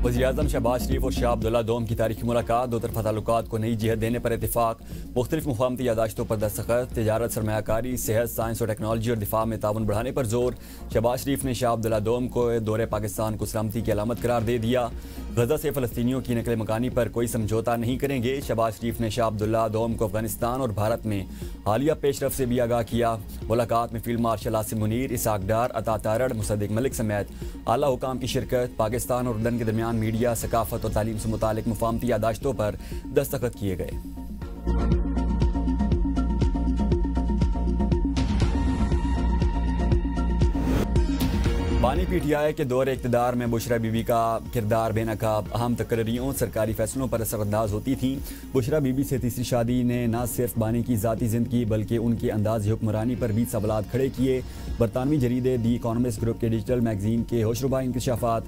वज़ीर-ए-आज़म शहबाज शरीफ और शाह अब्दुल्ला दोम की तारीखी मुलाकात, दो तरफ़ा ताल्लुकात को नई जिहत देने पर इत्तेफाक, मुख्तलिफ मुफाहमती यादाश्तों पर दस्तखत, तिजारत, सरमायाकारी, सेहत, साइंस और टेक्नोलॉजी और दिफा में ताउन बढ़ाने पर जोर। शहबाज शरीफ ने शाह अब्दुल्ला दोम को दौरे पाकिस्तान को सलामती की अलामत करार दे दिया। गजा से फ़लस्तीनियों की नकल मकानी पर कोई समझौता नहीं करेंगे। शहबाज शरीफ ने शाह अब्दुल्ला दोम को अफगानिस्तान और भारत में हालिया पेशरफ से भी आगाह किया। मुलाकात में फील्ड मार्शल आसिम मुनीर, इसाक डार, अता तारड़, मुसद्दिक मलिक समेत आला हुकाम की शिरकत। पाकिस्तान और उर्दन के दरमियान मीडिया, सकाफत और तालीम से मुतालिक मुफाहमती यादाश्तों पर दस्तखत किए गए। बानी PTI के दौरे इक़्तिदार में बुशरा बीबी का किरदार बेनकाब, अहम तकरीरों सरकारी फैसलों पर असरअंदाज होती थी। बुशरा बीबी से तीसरी शादी ने न सिर्फ बानी की ज़ाती ज़िंदगी बल्कि उनके अंदाज़ हुक्मरानी पर भी सवालात खड़े किए। बरतानवी जरीदे दी इकॉनमिस्ट ग्रुप के डिजिटल मैगजीन के होशरुबा इंकशाफात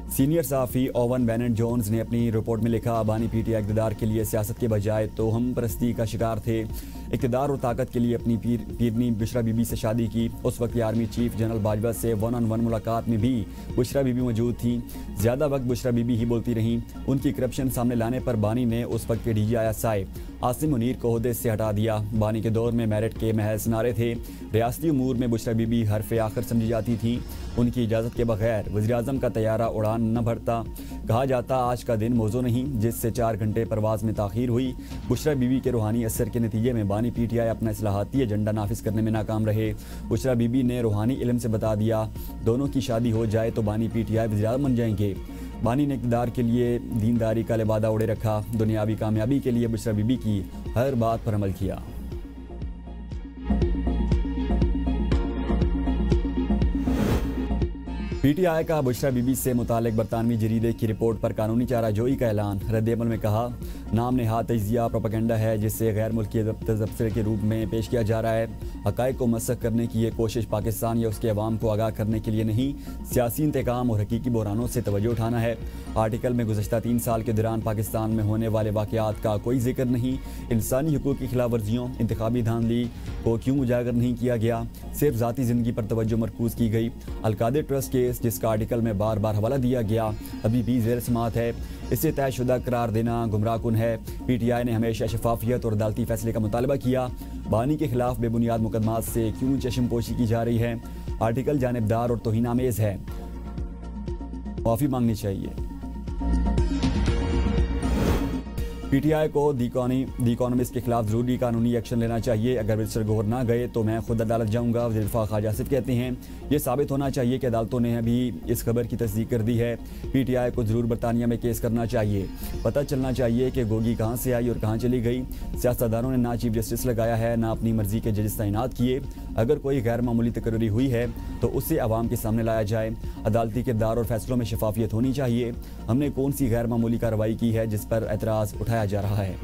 सीनियर सहाफ़ी ओवन बेनेट जोन्स ने अपनी रिपोर्ट में लिखा, बानी PTI इक़्तिदार के लिए सियासत के बजाय तो हम परस्ती का शिकार थे। इक़्तिदार और ताकत के लिए अपनी पीरनी बुशरा बीबी से शादी की। उस वक्त आर्मी चीफ जनरल बाजवा से 1-on-1 मुलाकात में भी बुशरा बीबी मौजूद थी। ज़्यादा वक्त बुशरा बीबी ही बोलती रहीं। उनकी करप्शन सामने लाने पर बानी ने उस वक्त के DGI आसिम मुनीर को ओहदे से हटा दिया। बानी के दौर में मेरिट के महज नारे थे। रियासती उमूर में बुशरा बीबी हरफ आखिर समझी जाती थी। उनकी इजाज़त के बगैर वज़ीर-ए-आज़म का तैयारा उड़ान न भरता। कहा जाता आज का दिन मौजू नहीं, जिससे 4 घंटे परवाज़ में ताख़ीर हुई। बुशरा बीबी के रूहानी असर के नतीजे में बानी PTI अपना इस्लाहाती एजेंडा नाफिज करने में नाकाम रहे। बुशरा बीबी ने रूहानी इल्म से बता दिया, दोनों की शादी हो जाए तो बानी PTI वज़ीर-ए-आज़म बन जाएंगे। बानी ने इक़्तिदार के लिए दीनदारी का लिबादा ओढ़े रखा। दुनियावी कामयाबी के लिए बुशरा बीबी की हर बात पर अमल किया। PTI का बुशरा बीबी से मुतालिक बरतानवी जरीदे की रिपोर्ट पर कानूनी चाराजोई का ऐलान। रद्द-ए-अमल में कहा, नाम नेहाद तजिया प्रोपेगेंडा है जिसे गैर मुल्की तबसरे के रूप में पेश किया जा रहा है। हक़ाइक़ को मसख़ करने की ये कोशिश पाकिस्तान या उसके अवाम को आगाह करने के लिए नहीं, सियासी इंतकाम और हकीकी बहरानों से तवज्जो उठाना है। आर्टिकल में गुज़श्ता 3 साल के दौरान पाकिस्तान में होने वाले वाक़यात का कोई जिक्र नहीं। इंसानी हकूक़ की खिलाफ वर्जियों, इंतखाबी धांधली को क्यों उजागर नहीं किया गया, सिर्फ ज़ाती ज़िंदगी पर तवज्जो मरकूज़ की गई। अलकादे ट्रस्ट केस जिसका आर्टिकल में बार बार हवाला दिया गया अभी भी ज़ेर समाअत है। इसे तयशुदा करार देना गुमराहकुन है। PTI ने हमेशा शफाफियत और अदालती फैसले का मुतालबा किया। बानी के खिलाफ बेबुनियाद मुकदमात से क्यों चश्मपोशी की जा रही है। आर्टिकल जानिबदार और तौहीनामेज़ है, माफ़ी मांगनी चाहिए। PTI को दी इकॉनमिस्ट के खिलाफ ज़रूरी कानूनी एक्शन लेना चाहिए। अगर मिनिस्टर गौहर ना गए तो मैं खुद अदालत जाऊँगा। वज़ीर दिफ़ा ख्वाजा आसिफ कहते हैं, ये साबित होना चाहिए कि अदालतों ने अभी इस खबर की तस्दीक कर दी है। PTI को ज़रूर बरतानिया में केस करना चाहिए। पता चलना चाहिए कि गोगी कहाँ से आई और कहाँ चली गई। सियासतदानों ने ना चीफ जस्टिस लगाया है, ना अपनी मर्जी के जजेस तैनात किए। अगर कोई गैर मामूली तकरीरी हुई है तो उसे आवाम के सामने लाया जाए। अदालती किरदार और फैसलों में शफाफियत होनी चाहिए। हमने कौन सी गैर मामूली कार्रवाई की है जिस पर एतराज़ उठाया जा रहा है।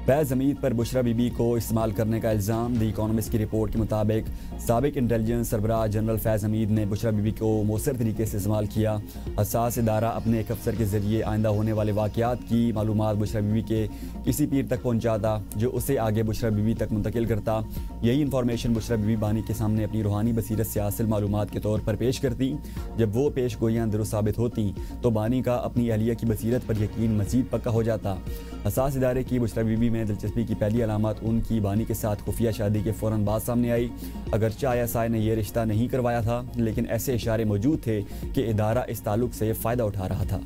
फैज़ हमीद पर बुशरा बीबी को इस्तेमाल करने का इल्ज़ाम। दी इकॉनमिस्ट की रिपोर्ट के मुताबिक साबिक इंटेलिजेंस सरबराह जनरल फैज़ हमीद ने बुशरा बीबी को मौसर तरीके से इस्तेमाल किया। हसास इदारा अपने एक अफसर के ज़रिए आइंदा होने वाले वाक़यात की मालूमात बुशरा बीबी के किसी पीर तक पहुँचाता जो उसे आगे बुशरा बीबी तक मुंतकिल करता। यही इंफॉर्मेशन बुशरा बीबी बानी के सामने अपनी रूहानी बसीरत से हासिल मालूमात के तौर पर पेश करती। जब वो पेश गोइयाँ दुरुस्त साबित होती तो बानी का अपनी अहलिया की बसीरत पर यकीन मज़ीद पक्का हो जाता। हसास इदारे की बुशरा बीबी में दिलचस्पी की पहली अलामत उनकी बानी के साथ खुफिया शादी के फ़ौरन बाद सामने आई। अगरचे ISI ने यह रिश्ता नहीं करवाया था, लेकिन ऐसे इशारे मौजूद थे कि इदारा इस ताल्लुक से फ़ायदा उठा रहा था।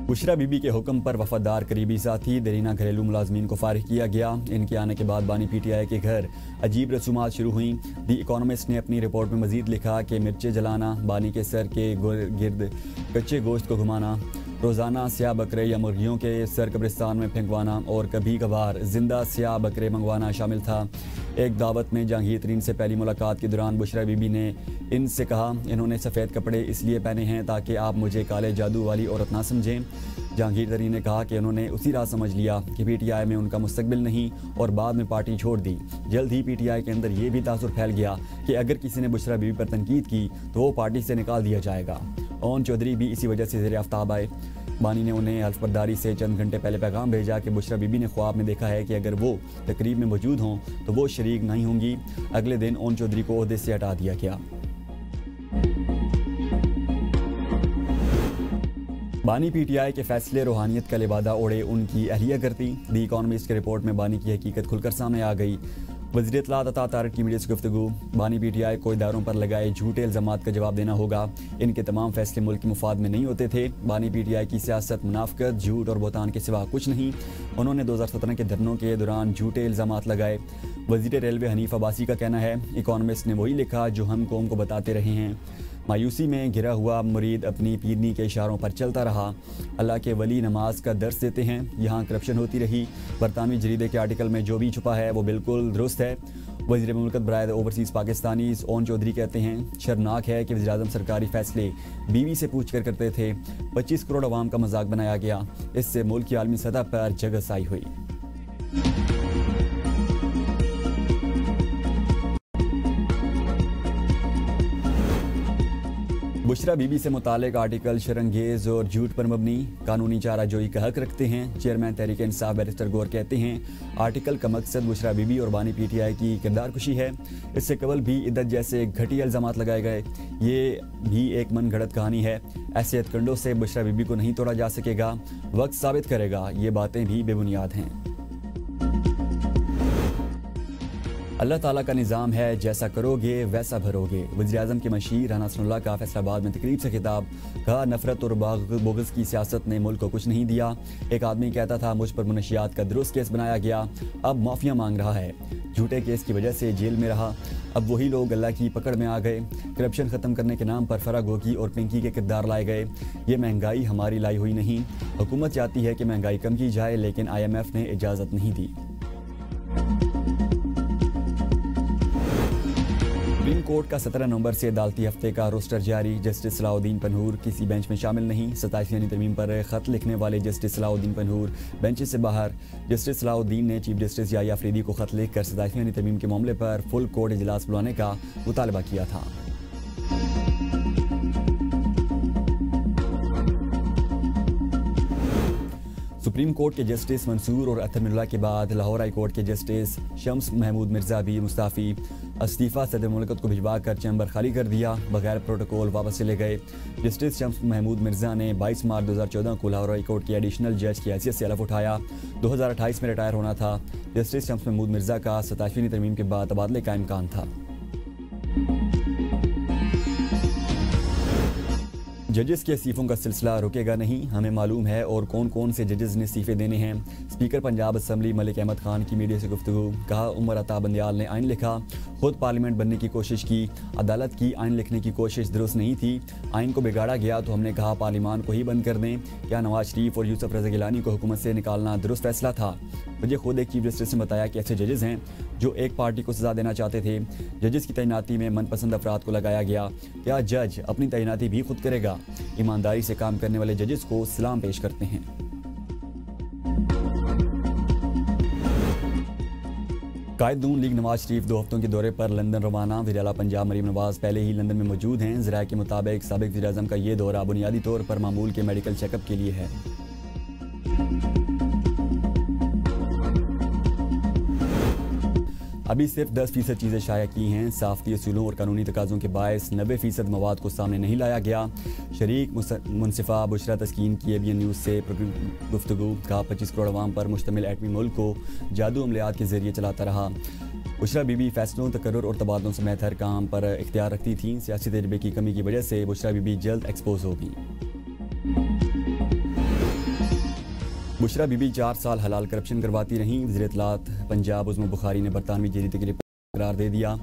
बुशरा बीबी के हुक्म पर वफादार करीबी साथी देरीना घरेलू मुलाजमीन को फारिग किया गया। इनके आने के बाद बानी PTI के घर अजीब रसूमात शुरू हुई। दी इकॉनमिस्ट ने अपनी रिपोर्ट में मजीद लिखा कि मिर्चें जलाना, बानी के सर के गिर्द कच्चे गोश्त को घुमाना, रोज़ाना स्याह बकरे या मुर्गियों के सर कब्रिस्तान में फेंकवाना और कभी कभार जिंदा स्याह बकरे मंगवाना शामिल था। एक दावत में जहांगीर तरीन से पहली मुलाकात के दौरान बुशरा बीबी ने इनसे कहा, इन्होंने सफ़ेद कपड़े इसलिए पहने हैं ताकि आप मुझे काले जादू वाली औरत ना समझें। जहांगीर तरीन ने कहा कि उन्होंने उसी रात समझ लिया कि PTI में उनका मुस्तकबिल नहीं और बाद में पार्टी छोड़ दी। जल्द ही PTI के अंदर ये भी तासुर फैल गया कि अगर किसी ने बुशरा बीबी पर तनकीद की तो वो पार्टी से निकाल दिया जाएगा। ओन चौधरी भी इसी वजह से ज़ेर आफ्ताब आए। बानी ने उन्हें हल्फबरदारी से चंद घंटे पहले पैगाम भेजा कि बुशरा बीबी ने ख्वाब में देखा है कि अगर वो तकरीब में मौजूद हों तो वो शरीक नहीं होंगी। अगले दिन ओन चौधरी को ओहदे से हटा दिया गया। बानी पीटीआई के फैसले रूहानियत का लिबादा ओढ़े उनकी अहलिया करती। दी इकॉनमिस्ट की रिपोर्ट में बानी की हकीकत खुलकर सामने आ गई। वज़ीर इत्तलात अता तारक की मीडिया से गुफ्तगू। बानी पीटीआई को इदारों पर लगाए झूठे इल्ज़ामात का जवाब देना होगा। इनके तमाम फैसले मुल्क के मुफाद में नहीं होते थे। बानी पीटीआई की सियासत मुनाफकत, झूठ और बोतान के सिवा कुछ नहीं। उन्होंने 2017 के धरनों के दौरान झूठे इल्ज़ामात लगाए। वज़ीर रेलवे हनीफ अब्बासी का कहना है, इकॉनमिस्ट ने वही लिखा जो हम कौम को बताते रहे हैं। मायूसी में घिरा हुआ मुरीद अपनी पीरनी के इशारों पर चलता रहा। अल्लाह के वली नमाज का दर्स देते हैं। यहाँ करप्शन होती रही। बरतानवी जरीदे के आर्टिकल में जो भी छुपा है वो बिल्कुल दुरुस्त है। वज़ीर मुमलकत बराए ओवरसीज़ पाकिस्तानी ओन चौधरी कहते हैं, शर्मनाक है कि वज़ीर-ए-आज़म सरकारी फ़ैसले बीवी से पूछ कर करते थे। 25 करोड़ अवाम का मजाक बनाया गया। इससे मुल्क की आलमी सतह पर जगसाई हुई। बुशरा बीबी से मुतालिक आर्टिकल शरंगेज और झूठ पर मबनी, कानूनी चाराजोई का हक रखते हैं। चेयरमैन तहरीक इंसाफ बैरिस्टर गौर कहते हैं, आर्टिकल का मकसद बुशरा बीबी और बानी पीटीआई की किरदार कुशी है। इससे कबल भी इद्दत जैसे घटिया इल्ज़ामात लगाए गए। ये भी एक मन गढ़ंत कहानी है। ऐसे हथकंडों से बुशरा बीबी को नहीं तोड़ा जा सकेगा। वक्त साबित करेगा ये बातें भी बेबुनियाद हैं। अल्लाह ताला का निज़ाम है, जैसा करोगे वैसा भरोगे। वज़ीर-ए-आज़म के मशीर राना सनाउल्लाह का फैसलाबाद में तकरीब से खिताब। कहा, नफरत और बोगस की सियासत ने मुल्क को कुछ नहीं दिया। एक आदमी कहता था मुझ पर मुनशियात का दुरुस्त केस बनाया गया, अब माफिया मांग रहा है। झूठे केस की वजह से जेल में रहा। अब वही लोग अल्लाह की पकड़ में आ गए। करप्शन ख़त्म करने के नाम पर फरा गोगी और पिंकी के किरदार लाए गए। ये महंगाई हमारी लाई हुई नहीं। हुकूमत चाहती है कि महंगाई कम की जाए, लेकिन IMF ने इजाज़त नहीं दी। सुप्रीम कोर्ट का 17 नवंबर से अदालती हफ्ते का रोस्टर जारी। जस्टिस सलाउद्दीन पनहूर किसी बेंच में शामिल नहीं। 27वीं तरमीम पर खत लिखने वाले जस्टिस सलाउद्दीन पनहूर बेंच से बाहर। जस्टिस सलाउद्दीन ने चीफ जस्टिस याहिया अफरीदी को खत लिखकर 27वीं तरमीम के मामले पर फुल कोर्ट इजलास बुलाने का मुतालबा किया था। सुप्रीम कोर्ट के जस्टिस मंसूर और अतर मिर्ज़ा के बाद लाहौर हाई कोर्ट के जस्टिस शम्स महमूद मिर्ज़ा भी मुस्ताफ़ी। इस्तीफ़ा सदर मुमलकत को भिजवा कर चैम्बर खाली कर दिया। बगैर प्रोटोकॉल वापस चले गए। जस्टिस शम्स महमूद मिर्ज़ा ने 22 मार्च 2014 को लाहौर हाई कोर्ट के एडिशनल जज की हैसियत से हलफ उठाया। 2028 में रिटायर होना था। जस्टिस शम्स महमूद मिर्ज़ा का 27वीं तरमीम के बाद तबादले का इम्कान था। जजेस के इस्तीफ़ों का सिलसिला रुकेगा नहीं, हमें मालूम है और कौन कौन से जजेस ने इस्तीफ़े देने हैं। स्पीकर पंजाब असम्बली मलिक अहमद खान की मीडिया से गुफ्तगू। कहा, उमर अता बंदियाल ने आइन लिखा, खुद पार्लियामेंट बनने की कोशिश की। अदालत की आइन लिखने की कोशिश दुरुस्त नहीं थी। आइन को बिगाड़ा गया तो हमने कहा पार्लियामान को ही बंद कर दें। क्या नवाज शरीफ और यूसुफ रज़ा गिलानी को हुकूमत से निकालना दुरुस्त फैसला था? मुझे खुद एक चीफ जस्टिस ने बताया कि ऐसे जजेस हैं जो एक पार्टी को सज़ा देना चाहते थे। जजेस की तैनाती में मनपसंद अफराद को लगाया गया। क्या जज अपनी तैनाती भी खुद करेगा? ईमानदारी से काम करने वाले जजेस को सलाम पेश करते हैं। कायद नून लीग नवाज शरीफ 2 हफ्तों के दौरे पर लंदन रवाना। वज़ीर आला पंजाब मरीम नवाज पहले ही लंदन में मौजूद हैं। ज़राए के मुताबिक साबिक़ वज़ीर-ए-आज़म का ये दौरा बुनियादी तौर पर मामूल के मेडिकल चेकअप के लिए है। अभी सिर्फ 10% चीज़ें शाया की हैं। साफ़ती असूलों और कानूनी तकाज़ों के बायस 90% मवाद को सामने नहीं लाया गया। शरीक मुनसिफ़ा बुशरा तस्कीन की ABN न्यूज़ से गुफ्तगू। कहा, 25 करोड़ अवाम पर मुश्तमिल एटमी मुल्क को जादू अमलियात के ज़रिए चलाता रहा। बुशरा बीबी फैसलों, तकर्रुर और तबादलों समेत हर काम पर इख्तियार रखती थीं। सियासी तजर्बे की कमी की वजह से बुशरा बीबी जल्द एक्सपोज होगी। बुशरा बीबी 4 साल हलाल करप्शन करवाती रहीं। वज़ीर इत्तलात पंजाब उज़्मा बुखारी ने बरतानवी जरीदे के लिए करार दे दिया।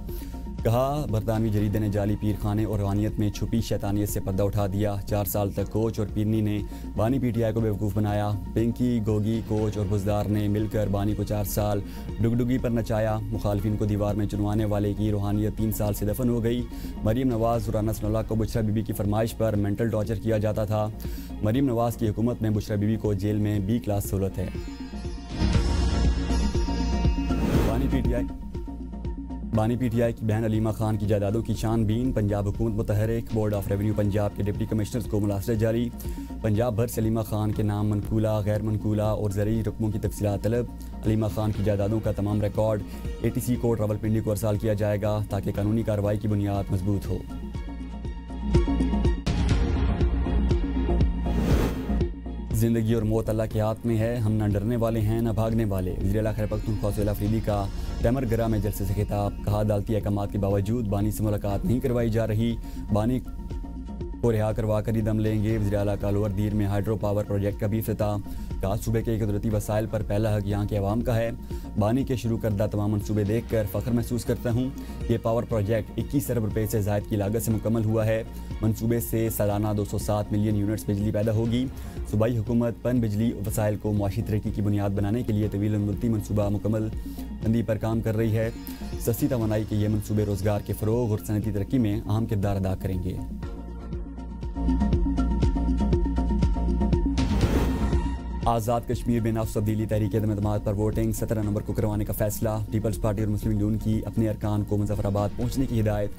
कहा, बरतानवी जरीदे ने जाली पीर खाने और रूहानियत में छुपी शैतानियत से पर्दा उठा दिया। 4 साल तक कोच और पीरनी ने बानी पीटीआई को बेवकूफ़ बनाया। पिंकी, गोगी, कोच और बुजदार ने मिलकर बानी को 4 साल डुगडुगी पर नचाया। मुखालफिन को दीवार में चुनवाने वाले की रूहानियत 3 साल से दफन हो गई। मरीम नवाज और राना सनाउल्लाह को बुशरा बीबी की फरमाइश पर मेंटल टॉर्चर किया जाता था। मरीम नवाज की हुकूमत में बुशरा बीबी को जेल में B क्लास सहूलत है। बानी पीटीआई की बहन अलीमा खान की जायदादों की छानबीन। पंजाब हुकूमत मुतहरिक। बोर्ड ऑफ रेवेन्यू पंजाब के डिप्टी कमिश्नर्स को मुलासरत जारी। पंजाब भर से अलीमा खान के नाम मनकूला, गैर मनकूला और ज़रूरी रकमों की तफसीलात तलब। अलीमा खान की जायदादों का तमाम रिकॉर्ड ATC कोर्ट रावलपिंडी को अरसाल किया जाएगा ताकि कानूनी कार्रवाई की बुनियाद मजबूत हो। ज़िंदगी और मौत अल्लाह के हाथ में है, हम न डरने वाले हैं न भागने वाले। वज़ीर-ए-आला खैबर पख्तूनख्वा सोहेल अफरीदी का डैमरगरा में जलसे से खिताब। कहा अदालती अहकामात के बावजूद बानी से मुलाकात नहीं करवाई जा रही, बानी को रिहा करवा कर ही दम लेंगे। वज़ीर-ए-आला का लोअर दीर में हाइड्रो पावर प्रोजेक्ट का भी इफ्तिताह। कहा सूबे के कुदरती वसाइल पर पहला हक यहाँ के अवाम का है। बानी के शुरू करदा तमाम मनसूबे देख कर फ़ख्र महसूस करता हूँ। ये पावर प्रोजेक्ट 21 अरब रुपये से ज़ायद की लागत से मुकम्मल हुआ है। मनसूबे से सालाना 207 मिलियन यूनिट्स बिजली पैदा होगी। सूबाई हुकूमत पन बिजली वसाइल को मुआशी तरक्की की बुनियाद बनाने के लिए तवील मुद्दती मनसूबा मुकम्मल बंदी पर काम कर रही है। सस्ती तवानाई के ये मनसूबे रोज़गार के फ़रोग़ और सनती तरक्की में अहम किरदार अदा करेंगे। आज़ाद कश्मीर में नफ्स तब्दीली तहरीक एतमाद पर वोटिंग 17 नवंबर को करवाने का फैसला। पीपल्स पार्टी और मुस्लिम लीग की अपने अरकान को मुजफ्फराबाद पहुंचने की हिदायत।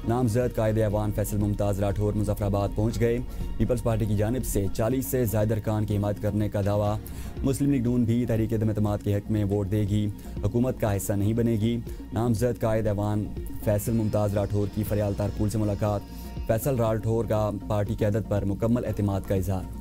नामजद कायदे ऐवान फैसल मुमताज़ राठौर मुजफ्फराबाद पहुंच गए। पीपल्स पार्टी की जानिब से 40 से ज़ायद अरकान की हिमायत करने का दावा। मुस्लिम लीग नून भी तहरीक एतमाद के हक में वोट देगी, हुकूमत का हिस्सा नहीं बनेगी। नामजद कायदे ऐवान फैसल मुमताज़ राठौर की फरियाल तारपुल से मुलाकात। फैसल राठौर का पार्टी क़यादत पर मुकम्मल एतमाद का इज़हार।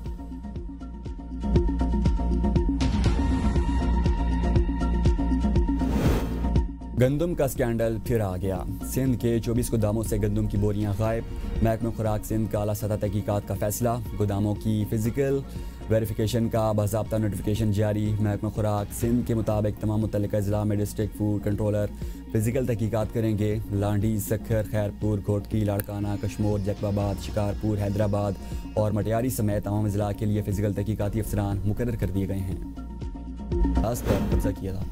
गंदम का स्कैंडल फिर आ गया। सिंध के 24 गोदामों से गंदम की बोरियां गायब। महकमा खुराक सिंध का आला सतह तहकीकात का फैसला। गोदामों की फिजिकल वेरिफिकेशन का बाज़ाब्ता नोटिफिकेशन जारी। महकमा खुराक सिंध के मुताबिक तमाम मुतल्लिका अज़ला में डिस्ट्रिक्ट फूड कंट्रोलर फिजिकल तहकीकात करेंगे। लांडी, सखर, खैरपुर, घोटकी, लाड़काना, कश्मोर, जैकबाबाद, शिकारपुर, हैदराबाद और मटियारी समेत तमाम अज़ला के लिए फिजिकल तहकीकाती अफसरान मुकर्रर कर दिए गए हैं। खास पर कब्जा किया था।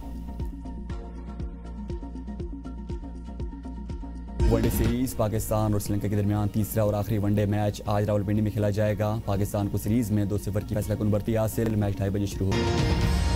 वनडे सीरीज पाकिस्तान और श्रीलंका के दरमियान तीसरा और आखिरी वनडे मैच आज रावलपिंडी में खेला जाएगा। पाकिस्तान को सीरीज में 2-0 की फैसला कुन बढ़ती हासिल। मैच 2:30 बजे शुरू होगा।